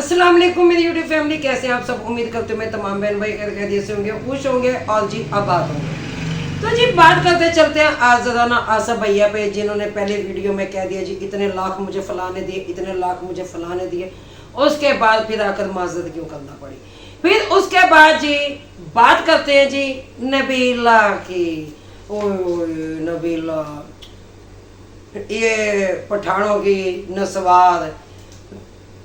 अस्सलाम वालेकुम मेरी यूट्यूब फैमिली, कैसे हैं आप सब। उम्मीद करते हैं मैं तमाम बहन भाई खैरियत से होंगे, खुश होंगे और जी आबाद होंगे। तो जी बात करते चलते हैं आज ज़रा ना आसफ भैया पे, जिन्होंने पहले वीडियो में कह दिया जी इतने लाख मुझे फलाने दिए, इतने लाख मुझे फलाने दिए। उसके बाद फिर आकर माजरत क्यों करना पड़ी। फिर उसके बाद जी बात करते हैं जी नबीला की। ओए नबीला, ये पठानों की नस्वार,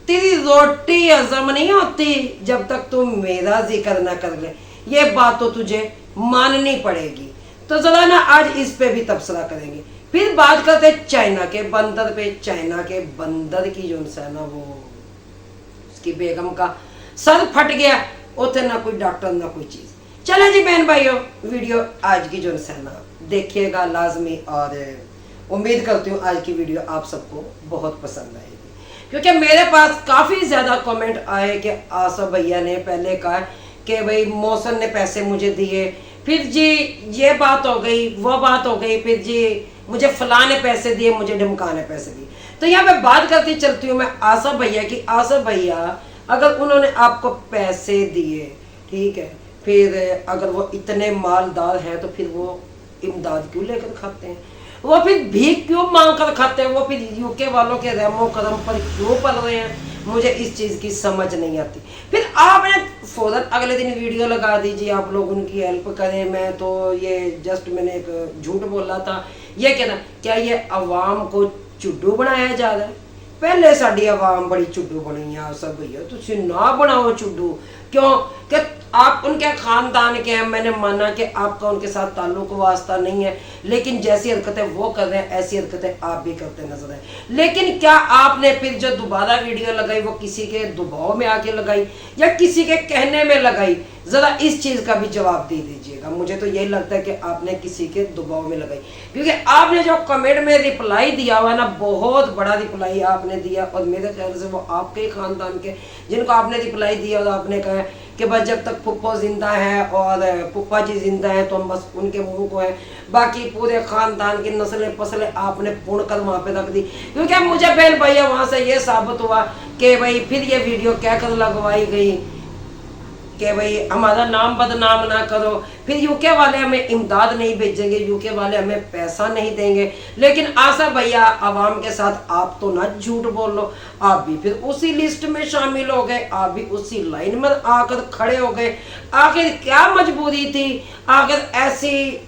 तेरी रोटी हजम नहीं होती जब तक तू मेरा जिक्र ना कर ले। ये बात तो तुझे माननी पड़ेगी। तो जरा ना आज इस पे भी तबसरा करेंगे। फिर बात करते चाइना के बंदर पे। चाइना के बंदर की जो है ना, वो उसकी बेगम का सर फट गया, उसे ना कोई डॉक्टर ना कोई चीज। चले जी बहन भाइयों, वीडियो आज की जो है ना देखिएगा लाजमी, और उम्मीद करती हूँ आज की वीडियो आप सबको बहुत पसंद आएगी, क्योंकि मेरे पास काफ़ी ज़्यादा कमेंट आए कि आसफ भैया ने पहले कहा कि भाई मौसम ने पैसे मुझे दिए, फिर जी ये बात हो गई वो बात हो गई, फिर जी मुझे फलाने पैसे दिए, मुझे ढमकाने पैसे दिए। तो यहाँ पे बात करती चलती हूँ मैं आसफ भैया की। आसफ भैया अगर उन्होंने आपको पैसे दिए, ठीक है, फिर अगर वो इतने मालदार हैं तो फिर वो इमदाद क्यों लेकर खाते हैं, वो फिर भीख क्यों मांग कर खाते हैं, वो फिर यूके वालों के रहमो करम पर क्यों पल रहे हैं। मुझे इस चीज़ की समझ नहीं आती। फिर आपने फौरन अगले दिन वीडियो लगा दीजिए, आप लोग उनकी हेल्प करें। मैं तो ये जस्ट मैंने एक झूठ बोला था। ये कहना क्या ये अवाम को चुड्डू बनाया जा रहा है। पहले साड़ी अवाम बड़ी चुड्डू बनी है सब भैया, तुम ना बनाओ चुड्डू। क्यों कि आप उनके खानदान के हैं। मैंने माना कि आपका उनके साथ ताल्लुक वास्ता नहीं है, लेकिन जैसी हरकतें वो कर रहे हैं ऐसी हरकतें आप भी करते नजर आए। लेकिन क्या आपने फिर जो दोबारा वीडियो लगाई वो किसी के दबाव में आके लगाई या किसी के कहने में लगाई? जरा इस चीज का भी जवाब दे दीजिएगा। मुझे तो यही लगता है कि आपने किसी के दबाव में लगाई, क्योंकि आपने जो कमेंट में रिप्लाई दिया हुआ ना, बहुत बड़ा रिप्लाई आपने दिया, और मेरे ख्याल से वो आपके ही खानदान के जिनको आपने रिप्लाई दिया, और आपने कहा कि बस जब तक पुप्पो जिंदा है और पुप्पा जी जिंदा है तो हम बस उनके मुंह को है, बाकी पूरे खानदान की नस्लें पसलें आपने पूर्ण कर वहाँ पे रख दी। क्योंकि मुझे बहन भैया वहाँ से ये साबित हुआ कि भाई फिर ये वीडियो क्या कर लगवाई गई कि भाई हमारा नाम बदनाम ना करो, फिर यूके वाले हमें इमदाद नहीं भेजेंगे, यूके वाले हमें पैसा नहीं देंगे। लेकिन आसफ भैया आवाम के साथ आप तो ना झूठ बोल लो, आप भी फिर उसी लिस्ट में शामिल हो गए, आप भी उसी लाइन में आकर खड़े हो गए। आखिर क्या मजबूरी थी, आखिर ऐसी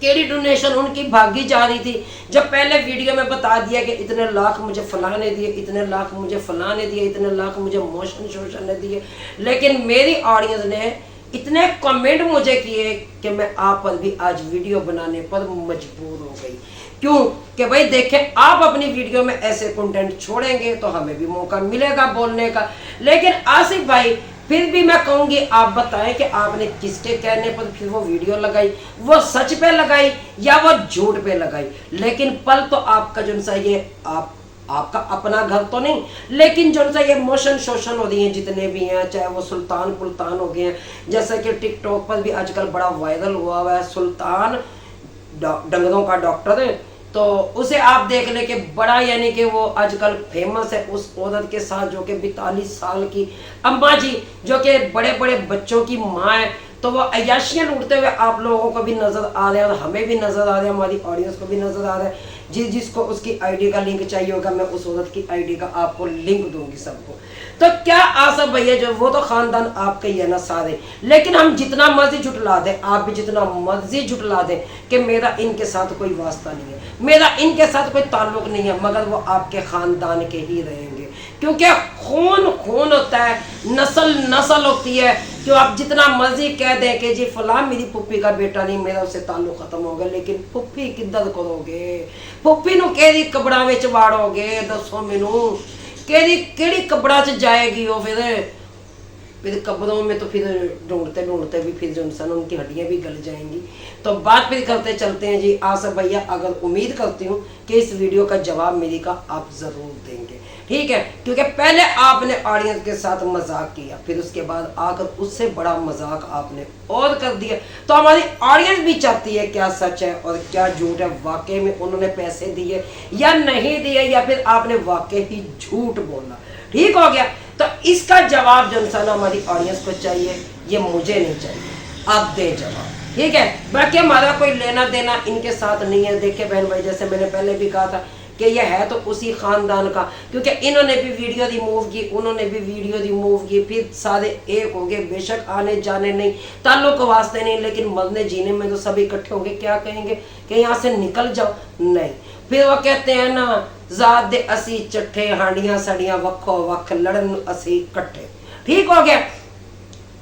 केड़ी डोनेशन उनकी भागी जा रही थी, जब पहले वीडियो में बता दिया कि इतने लाख मुझे फलाने दिए, इतने लाख मुझे फलाने दिए, इतने लाख मुझे मोशन शोषण ने दिए। लेकिन मेरी ऑडियंस ने इतने कमेंट मुझे किए कि मैं आप पर भी आज वीडियो बनाने पर मजबूर हो गई। क्यों कि भाई देखें, आप अपनी वीडियो में ऐसे कंटेंट छोड़ेंगे तो हमें भी मौका मिलेगा बोलने का। लेकिन आसिफ भाई फिर भी मैं कहूंगी आप बताएं कि आपने किसके कहने पर फिर वो वीडियो लगाई, वो सच पे लगाई या वो झूठ पे लगाई। लेकिन पल तो आपका जो सा ये आपका अपना घर तो नहीं, लेकिन जो सा ये मोशन शोषण हो रही है जितने भी हैं, चाहे वो सुल्तान पुल्तान हो गए हैं, जैसे कि टिकटॉक पर भी आजकल बड़ा वायरल हुआ हुआ है सुल्तान डंगरों का डॉक्टर। तो उसे आप देख ले कि बड़ा यानी कि वो आजकल फेमस है उस औरत के साथ जो कि 42 साल की अम्मा जी, जो कि बड़े बड़े बच्चों की माँ है। तो वो अय्याशियाँ लूटते हुए आप लोगों को भी नज़र आ रहे हैं और हमें भी नज़र आ रहे हैं, हमारी ऑडियंस को भी नज़र आ रहा है। जिसको उसकी आईडी का लिंक चाहिए होगा, मैं उस औरत की आईडी का आपको लिंक दूंगी सबको। तो क्या आसफ भैया जो वो तो खानदान आपके ही है ना सारे, लेकिन हम जितना मर्जी जुटला दें, आप भी जितना मर्जी जुटला दें कि मेरा इनके साथ कोई वास्ता नहीं है, मेरा इनके साथ कोई ताल्लुक नहीं है, मगर वो आपके खानदान के ही रहेंगे। क्योंकि खून खून होता है, नस्ल नस्ल होती है। जो आप जितना मर्जी कह दें कि जी फलां मेरी पुप्पी का बेटा नहीं, मेरा उससे ताल्लुक खत्म हो गया, लेकिन पुप्पी किधर करोगे, पुप्पी नू केड़ी कबड़ा विच वाड़ोगे, दसो मैनू केड़ी कबड़ा च जाएगी वो। फिर कब्रों में तो फिर ढूंढते ढूंढते भी फिर जो इंसान उनकी हड्डियां भी गल जाएंगी। तो बात फिर करते चलते हैं जी आसफ भैया। अगर उम्मीद करती हूँ कि इस वीडियो का जवाब मेरी का आप जरूर देंगे, ठीक है, क्योंकि पहले आपने ऑडियंस के साथ मजाक किया, फिर उसके बाद आकर उससे बड़ा मजाक आपने और कर दिया। तो हमारी ऑडियंस भी चाहती है क्या सच है और क्या झूठ है, वाकई में उन्होंने पैसे दिए या नहीं दिए, या फिर आपने वाकई ही झूठ बोला। ठीक हो गया। तो इसका जवाब जो इंसान हमारी ऑडियंस को चाहिए, ये मुझे नहीं चाहिए, आप दे जवाब, ठीक है। बाकी हमारा कोई लेना देना इनके साथ नहीं है। देखिए बहन भाई, जैसे मैंने पहले भी कहा था कि ये है तो उसी ख़ानदान का, क्योंकि इन्होंने भी वीडियो रिमूव की, उन्होंने भी वीडियो रिमूव की, फिर सारे एक हो गए। बेशक आने जाने नहीं, ताल्लुक वास्ते नहीं, लेकिन मरने जीने में तो सब इकट्ठे होंगे। क्या कहेंगे कि यहाँ से निकल जाओ, नहीं। फिर वो कहते हैं ना, ज़ात दे असी चट्ठे, हांडियाँ सड़ियाँ वक्खो वक्ख, लड़न असी कट्ठे, ठीक हो गया।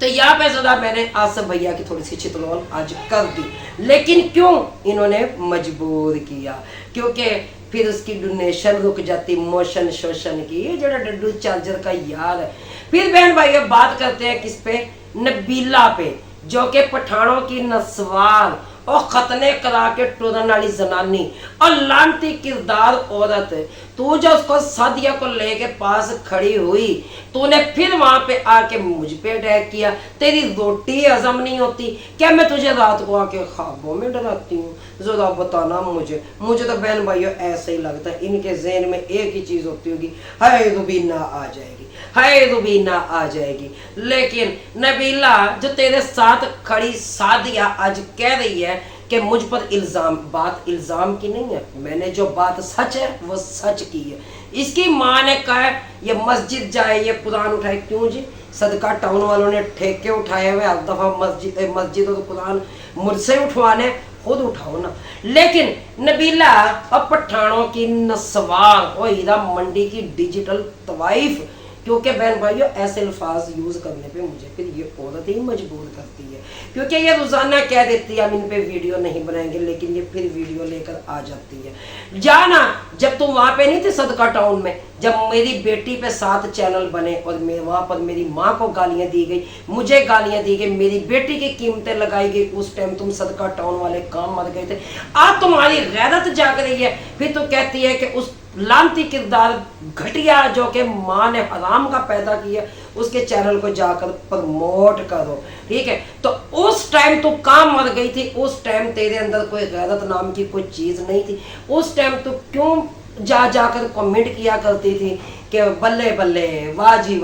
तो यहाँ पे ज़रा मैंने आसिफ भैया की थोड़ी सी चितलौल आज कर दी, लेकिन क्यों इन्होंने मजबूर किया, क्योंकि फिर उसकी डोनेशन रुक जाती, मोशन शोषण की, ये जरा डड्डू चार्जर का यार है। फिर बहन भाई बात करते हैं किस पे, नबीला पे, जो कि पठानों की नस्वार और खतने करा के टुरन वाली जनानी और लानती किरदार औरत। तू जो उसको सादिया को लेके पास खड़ी हुई, तूने फिर वहां पे आके मुझ पे अटैक किया। तेरी रोटी हजम नहीं होती क्या? मैं तुझे रात को आके ख्वाबों में डराती हूँ? जरा बताना मुझे तो बहन भाइयों ऐसे ही लगता है, इनके ज़हन में एक ही चीज़ होती होगी, हाय रुबीना आ जाएगी, हाय रुबीना आ जाएगी। लेकिन नबीला जो तेरे साथ खड़ी सादिया आज कह रही है कि मुझ पर इल्ज़ाम, बात इल्ज़ाम की नहीं है, मैंने जो बात सच है वो सच की है। इसकी माँ ने कहा है ये मस्जिद जाए, ये कुरान उठाए। क्यों जी? सदका टाउन वालों ने ठेके उठाए हुए, हर दफ़ा मस्जिद और कुरान मुझसे उठवाने, खुद उठाओ ना। लेकिन नबीला और पठानों की नस्वार और हीरा मंडी की डिजिटल तवाइफ, क्योंकि बहन भाइयों ऐसे अल्फाज यूज़ करने पे मुझे फिर ये औरत ही मजबूर करती है, क्योंकि ये रोज़ाना कह देती है हम इन पे वीडियो नहीं बनाएंगे, लेकिन ये फिर वीडियो लेकर आ जाती है। जाना जब तुम वहाँ पे नहीं थे सदका टाउन में, जब मेरी बेटी पे 7 चैनल बने और वहाँ पर मेरी माँ को गालियाँ दी गई, मुझे गालियाँ दी गई, मेरी बेटी की कीमतें लगाई गई, उस टाइम तुम सदका टाउन वाले काम मर गए थे। आज तुम्हारी गैरत जाग रही है, फिर तो कहती है कि उस लानती किरदार घटिया जो कि माँ ने हराम का पैदा किया, उसके चैनल को जाकर प्रमोट करो, ठीक है। तो उस टाइम तो काम मर गई थी, उस टाइम तेरे अंदर कोई गैरत नाम की कोई चीज़ नहीं थी। उस टाइम तो क्यों जाकर कमेंट किया करती थी कि बल्ले बल्ले, वाह जी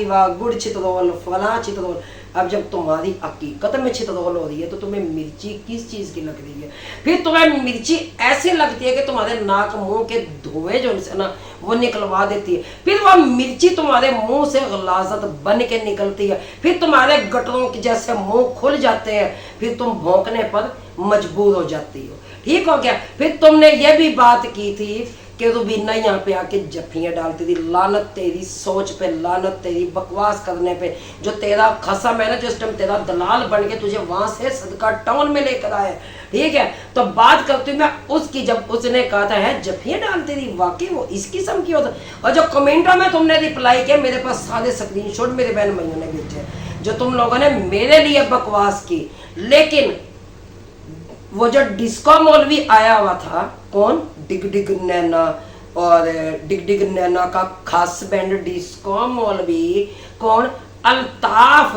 वाह, गुड़ छितरोल, फला छितरोल। अब जब तुम्हारी हकीकत में छितरोल हो रही है तो तुम्हें मिर्ची किस चीज़ की लग रही है? फिर तुम्हें मिर्ची ऐसे लगती है कि तुम्हारे नाक मुंह के धुएं जो है ना वो निकलवा देती है, फिर वह मिर्ची तुम्हारे मुंह से गलाजत बन के निकलती है, फिर तुम्हारे गटरों के जैसे मुंह खुल जाते हैं, फिर तुम भौंकने पर मजबूर हो जाती हो, ठीक हो गया। फिर तुमने ये भी बात की थी कि रुबीना यहाँ पे आके जफ्फियाँ डालती थी। लानत तेरी सोच पे, लानत तेरी बकवास करने पे। जो तेरा खसम है ना, जिस टाइम तेरा दलाल बन के तुझे वहां से सदका टाउन में लेकर आया, ठीक है। तो बात करती हूँ मैं उसकी, जब उसने कहा था है जफ्फियाँ डालती थी, वाकई वो इस किस्म की होता। और जो कमेंटों में तुमने रिप्लाई किया, मेरे पास सारे स्क्रीनशॉट मेरे बहन भाइयों ने भेजे, जो तुम लोगों ने मेरे लिए बकवास की। लेकिन वो जो डिस्को मौलवी आया हुआ था, कौन? डिग डिग नैना, और डिग डिग नैना का खास बैंड डिस्को मौलवी कौन? अल्ताफ।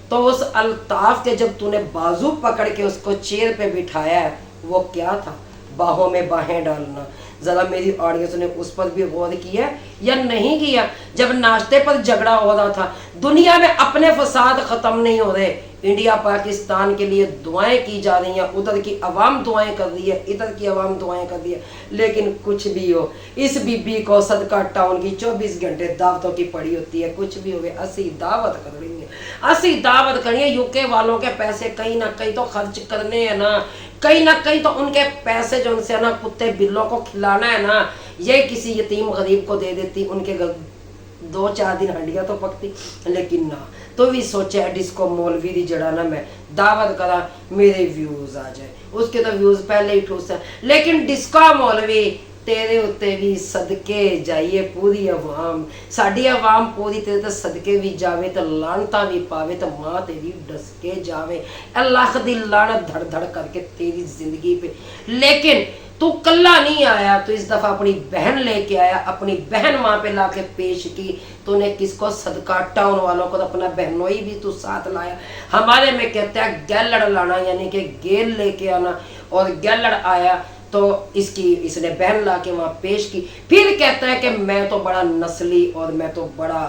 तो उस अल्ताफ के जब तूने बाजू पकड़ के उसको चेयर पे बिठाया है, वो क्या था? बाहों में बाहें डालना। ज़रा मेरी ऑडियंस ने उस पर भी गौर किया या नहीं किया? जब नाश्ते पर झगड़ा हो रहा था, दुनिया में अपने फसाद ख़त्म नहीं हो रहे, इंडिया पाकिस्तान के लिए दुआएं की जा रही हैं, उधर की आवाम दुआएं कर रही है, इधर की आवाम दुआएं कर रही है। लेकिन कुछ भी हो, इस बीबी को सदका टाउन की 24 घंटे दावतों की पड़ी होती है। कुछ भी हो गए, 80 दावत कर रही है, 80 दावत करिए। यूके वालों के पैसे कहीं ना कहीं तो खर्च करने हैं ना, कहीं ना कहीं तो उनके पैसे जो उनसे ना कुत्ते बिल्लों को खिलाना है ना, ये किसी यतीम गरीब को दे देती, उनके घर 2-4 दिन हंडियाँ तो पकती। लेकिन ना, तो भी सोचे डिस्को मौलवी दी जड़ा ना मैं दावत करा, मेरे व्यूज़ आ जाए। उसके तो व्यूज़ पहले ही ठूस है। लेकिन डिस्को मौलवी तेरे उत्ते भी सदके जाइए पूरी अवाम, साड़ी अवाम पूरी तेरे तो सदके भी जावे, तो लानता भी पावे, तो माँ तेरी डसके जावे। अल्लाह दी लानत धड़ धड़ करके तेरी जिंदगी पे। लेकिन तू कल्ला नहीं आया, तो इस दफा अपनी बहन लेके आया, अपनी बहन वहां पे लाके पेश की। तूने किसको? सदका टाउन वालों को, तो अपना बहनोई भी तू साथ लाया। हमारे में कहते हैं गैलड़ लाना, यानी कि गेल लेके आना, और गैलड़ आया तो इसने बहन ला के वहाँ पेश की। फिर कहता है कि मैं तो बड़ा नस्ली और मैं तो बड़ा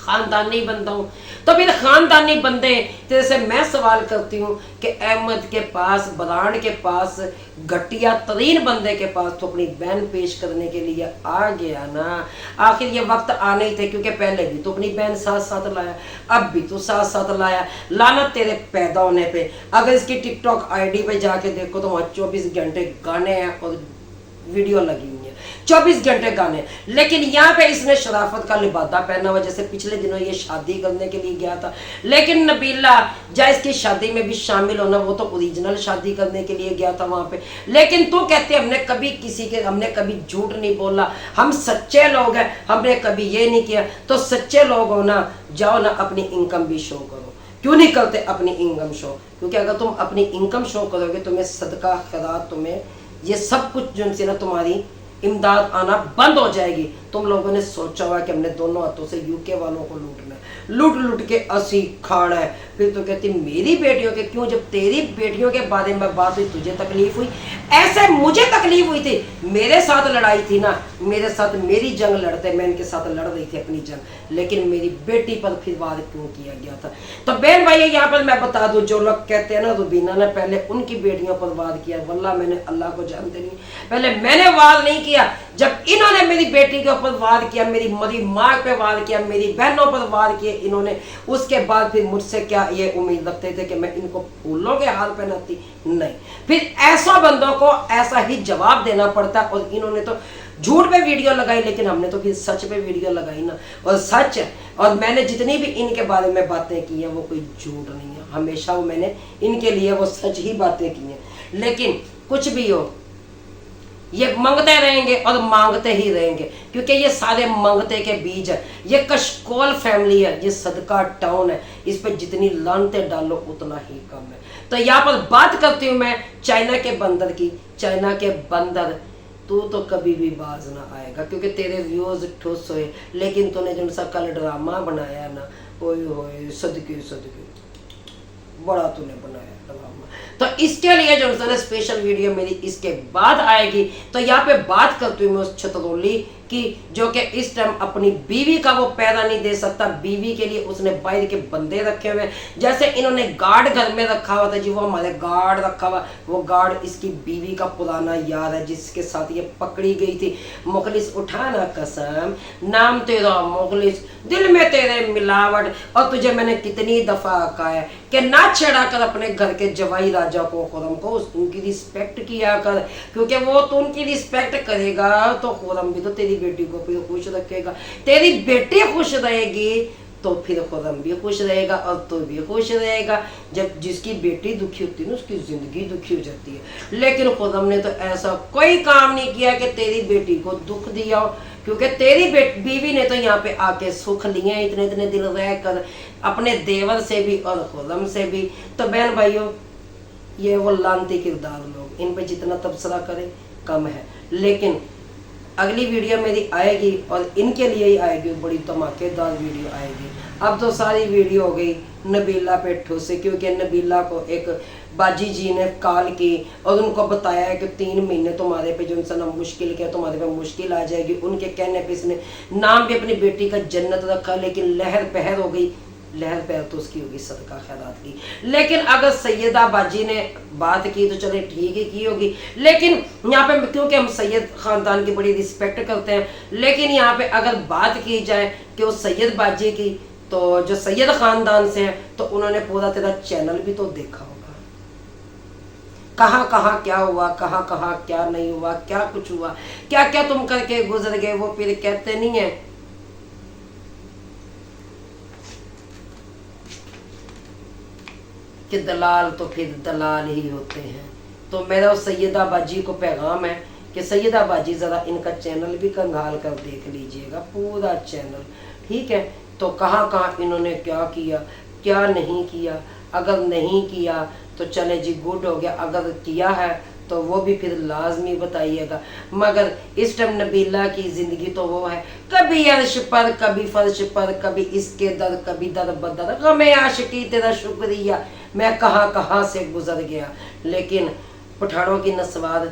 खानदानी बंदा हूँ। तो फिर खानदानी बंदे जैसे मैं सवाल करती हूँ कि अहमद के पास, बरान के पास, घटिया तरीन बंदे के पास तो अपनी बहन पेश करने के लिए आ गया ना। आखिर ये वक्त आने ही थे, क्योंकि पहले भी तो अपनी बहन साथ साथ लाया, अब भी तो साथ साथ लाया। लानत तेरे पैदा होने पे। अगर इसकी टिकटॉक आईडी पे जाके देखो तो वहाँ 24 घंटे गाने हैं और वीडियो लगी हुई है, 24 घंटे गाने। लेकिन यहाँ पे इसने शराफत का लिबादा पहना हुआ, जैसे पिछले दिनों ये शादी करने के लिए गया था। लेकिन नबीला जा इसकी शादी में भी शामिल होना, वो तो ओरिजिनल शादी करने के लिए गया था वहाँ पे। लेकिन तू कहते हमने कभी झूठ नहीं बोला, हम सच्चे लोग हैं, हमने कभी ये नहीं किया। तो सच्चे लोग हो ना, जाओ ना अपनी इनकम भी शो करो। क्यों नहीं करते अपनी इनकम शो? क्योंकि अगर तुम अपनी इनकम शो करोगे, तुम्हें सदका खैरात, तुम्हें ये सब कुछ जो है ना, तुम्हारी इमदाद आना बंद हो जाएगी। तुम लोगों ने सोचा हुआ कि हमने दोनों हाथों से यूके वालों को लूटना है, लूट लूट के असी खाना है। फिर तो कहती मेरी बेटियों के क्यों, जब तेरी बेटियों के बारे में बात हुई तुझे तकलीफ हुई, ऐसे मुझे तकलीफ हुई थी। मेरे साथ लड़ाई थी ना, मेरे साथ मेरी जंग लड़ते, मैं इनके साथ लड़ रही थी अपनी जंग, लेकिन मेरी बेटी पर फिर वार क्यों किया गया था? तो बहन भाई यहाँ पर मैं बता दूं, जो लोग कहते हैं ना रुबीना ने पहले उनकी बेटियों पर वार किया, वल्लाह मैंने अल्लाह को जानते नहीं, पहले मैंने वार नहीं किया। जब इन्होंने मेरी बेटी के ऊपर वार किया, मेरी मरी माँ पे वार किया, मेरी बहनों पर वार किए इन्होंने, उसके बाद फिर मुझसे क्या ये उम्मीद रखते थे कि मैं इनको फूलों के हाल पहनाती? नहीं, फिर ऐसा बंदों को ऐसा ही जवाब देना पड़ता। और इन्होंने तो झूठ पे वीडियो लगाई, लेकिन हमने तो फिर सच पे वीडियो लगाई ना। और सच है, और मैंने जितनी भी इनके बारे में बातें की हैं वो कोई झूठ नहीं है, हमेशा वो मैंने इनके लिए वो सच ही बातें की हैं। लेकिन कुछ भी हो, ये मांगते रहेंगे और मांगते ही रहेंगे, क्योंकि ये सारे मांगते के बीज है। ये कशकोल फैमिली है, ये सदका टाउन है, इस पे जितनी लानतें डालो उतना ही कम है। तो यहाँ पर बात करती हूँ मैं चाइना के बंदर की। चाइना के बंदर, तू तो कभी भी बाज ना आएगा, क्योंकि तेरे व्यूज ठुस हुए। लेकिन तूने जो सा कल ड्रामा बनाया ना, ओए होए सदके सदके, बड़ा तूने बनाया ड्रामा। तो इसके लिए जो है स्पेशल वीडियो मेरी इसके बाद आएगी। तो यहाँ पे बात करती हूँ मैं उस छतरौली की, जो कि इस टाइम अपनी बीवी का वो पैदा नहीं दे सकता। बीवी के लिए उसने बाहर के बंदे रखे हुए, जैसे इन्होंने गार्ड घर में रखा हुआ था जी, वो हमारे गार्ड रखा हुआ, वो गार्ड इसकी बीवी का पुराना यार है, जिसके साथ ये पकड़ी गई थी। मुखलिस उठाना कसम, नाम तेरा मुखलिस, दिल में तेरे मिलावट। और तुझे मैंने कितनी दफा कहा है कि ना छेड़ा कर अपने घर के जवाई राजा को, खुरम को, उनकी रिस्पेक्ट किया कर, क्योंकि वो तो उनकी रिस्पेक्ट करेगा तो खुरम भी तो तेरी बेटी को फिर खुश रखेगा। तेरी बेटी खुश रहेगी तो फिर खुरम भी खुश रहेगा और तू भी खुश रहेगा। जब जिसकी बेटी दुखी होती है ना, उसकी जिंदगी दुखी हो जाती है। लेकिन खुरम ने तो ऐसा कोई काम नहीं किया कि तेरी बेटी को दुख दिया हो, क्योंकि तेरी बीवी ने तो यहाँ पे आके सुख लिए हैं इतने इतने दिन रह कर, अपने देवर से भी और खुरम से भी। तो बहन भाइयों, ये वो लानती किरदार लोग, इन पे जितना तबसरा करे कम है। लेकिन अगली वीडियो मेरी आएगी और इनके लिए ही आएगी, बड़ी धमाकेदार वीडियो आएगी। अब तो सारी वीडियो हो गई नबीला पे ठुस, क्योंकि नबीला को एक बाजी जी ने कॉल की और उनको बताया है कि 3 महीने तुम्हारे पे जो इंसान मुश्किल के, तुम्हारे पे मुश्किल आ जाएगी। उनके कहने पे इसने नाम भी अपनी बेटी का जन्नत रखा, लेकिन लहर पहर हो गई। लहर पैर तो उसकी होगी सदका खैरात की। लेकिन अगर सैयदा बाजी ने बात की तो चले ठीक ही की होगी। लेकिन यहाँ पे क्योंकि हम सैयद खानदान की बड़ी रिस्पेक्ट करते हैं, लेकिन यहाँ पे अगर बात की जाए कि वो सैयद बाजी की, तो जो सैयद खानदान से है तो उन्होंने पूरा तेरा चैनल भी तो देखा होगा, कहाँ कहाँ क्या हुआ, कहाँ कहाँ क्या नहीं हुआ, क्या कुछ हुआ, क्या क्या तुम करके गुजर गए। वो फिर कहते नहीं है कि दलाल तो फिर दलाल ही होते हैं। तो मेरा उस सैयदा बाजी को पैगाम है कि सैयदा बाजी ज़रा इनका चैनल भी कंगाल कर देख लीजिएगा, पूरा चैनल, ठीक है। तो कहाँ कहाँ इन्होंने क्या किया, क्या नहीं किया। अगर नहीं किया तो चले जी, गुड हो गया। अगर किया है तो वो भी फिर लाजमी बताइएगा। मगर इस टाइम नबीला की ज़िंदगी तो वो है, कभी अर्श पर, कभी फर्श पर, कभी इसके दर, कभी दर बदर, गमे आशिकी तेरा शुक्रिया, मैं कहाँ कहाँ से गुजर गया। लेकिन पठानों की नस्वार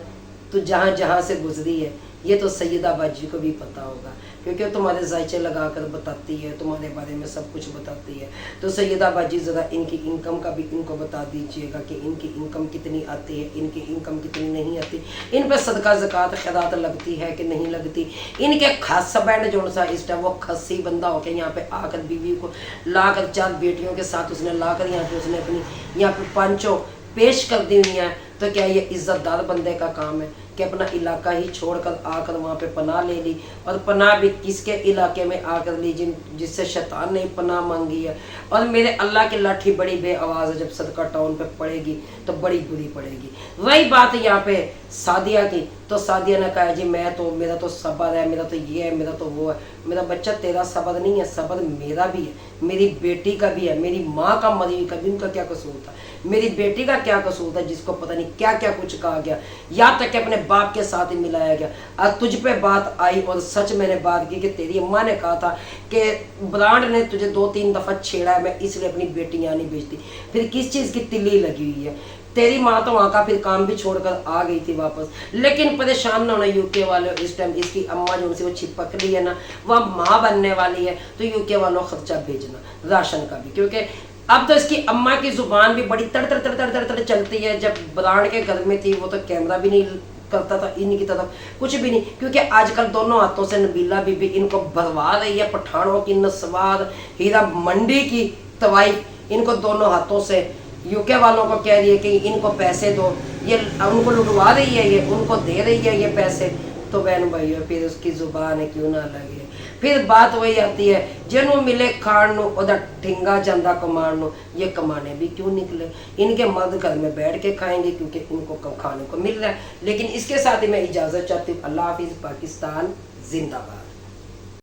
तू जहाँ जहाँ से गुजरी है, ये तो सैयदा बाजी को भी पता होगा। क्योंकि तुम्हारे जायचे लगा कर बताती है, तुम्हारे बारे में सब कुछ बताती है। तो सैयदा बाजी ज़रा इनकी इनकम का भी इनको बता दीजिएगा कि इनकी इनकम कितनी आती है, इनकी इनकम कितनी नहीं आती, इन पर सदका ज़कात खैरात लगती है कि नहीं लगती। इनके खास बैंड जो सा इस टाइम वो खस्सी बंदा होकर यहाँ पे आकर बीवी को लाकर 4 बेटियों के साथ उसने लाकर यहाँ पे उसने अपनी यहाँ पे पांचों पेश कर दी हुई हैं। तो क्या ये इज्जतदार बंदे का काम है कि अपना इलाका ही छोड़कर आकर वहाँ पे पनाह ले ली, और पनाह भी किसके इलाके में आकर ली जिससे शैतान ने पनाह मांगी है। और मेरे अल्लाह की लाठी बड़ी बे आवाज़ है, जब सदका टाउन पे पड़ेगी तो बड़ी बुरी पड़ेगी। वही बात यहाँ पे सादिया की, तो सादिया ने कहा जी मैं तो, मेरा तो सब्र है, मेरा तो ये है, मेरा तो वो है। मेरा बच्चा तेरा सब्र नहीं है, सब्र मेरा भी है, मेरी बेटी का भी है, मेरी माँ का मरी का भी उनका क्या कसूर था, मेरी बेटी का क्या कसूर था जिसको पता नहीं क्या क्या कुछ कहा गया, यहाँ तक कि अपने बाप के साथ ही मिलाया गया। और तुझ पे बात आई और सच मैंने बात की कि तेरी अम्मा ने कहा था कि ब्रांड ने तुझे 2-3 दफ़ा छेड़ा है, मैं इसलिए अपनी बेटी यहाँ नहीं भेजती। फिर किस चीज़ की तिल्ली लगी हुई है। तेरी माँ तो वहाँ का फिर काम भी छोड़कर आ गई थी वापस। लेकिन परेशान ना होना यूके वाले, इस टाइम इसकी अम्मा जो उनसे वो चिपक रही है ना, वह माँ बनने वाली है। तो यूके वालों खर्चा भेजना राशन का भी, क्योंकि अब तो इसकी अम्मा की जुबान भी बड़ी तड़ तड़ तड़ तड़ तड़ तड़ चलती है। जब ब्रांड के घर में थी वो तो कैमरा भी नहीं करता था इनकी तरफ, कुछ भी नहीं, क्योंकि आजकल दोनों हाथों से नबीला बीबी इनको भरवा रही है। पठानों की नस्वार, हीरा मंडी की तवाइफ इनको दोनों हाथों से यूके वालों को कह रही है कि इनको पैसे दो, ये उनको लुटवा रही है, ये उनको दे रही है ये पैसे। तो बहन भाइयों फिर उसकी जुबान है क्यों ना लगे। फिर बात वही आती है जिन्हों मिले खाण ओदा ठिंगा जांदा कमाण नु, ये कमाने भी क्यों निकले। इनके मर्द घर में बैठ के खाएंगे क्योंकि इनको कम खाने को मिल रहा है। लेकिन इसके साथ ही मैं इजाज़त चाहती हूँ। अल्लाह हाफिज़। पाकिस्तान जिंदाबाद।